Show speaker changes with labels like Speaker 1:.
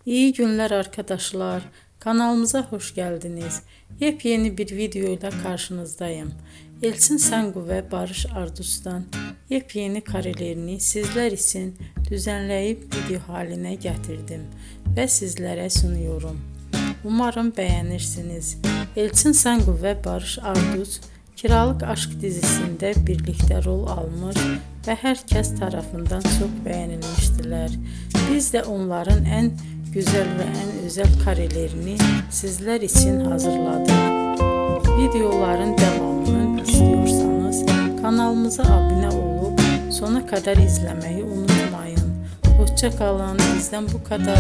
Speaker 1: İyi günler arkadaşlar. Kanalımıza hoş geldiniz. Yepyeni bir video ile karşınızdayım. Elçin Sangu ve Barış Ardus'tan yepyeni karelerini sizler için düzenleyip video haline getirdim ve sizlere sunuyorum. Umarım beğenirsiniz. Elçin Sangu ve Barış Ardus Kiralık Aşk dizisinde birlikte rol almış ve herkes tarafından çok beğenilmiştiler. Biz de onların en güzel ve en özel karelerini sizler için hazırladık. Videoların devamını istiyorsanız kanalımıza abone olup sona kadar izlemeyi unutmayın. Hoşça kalın. Bizden bu kadar.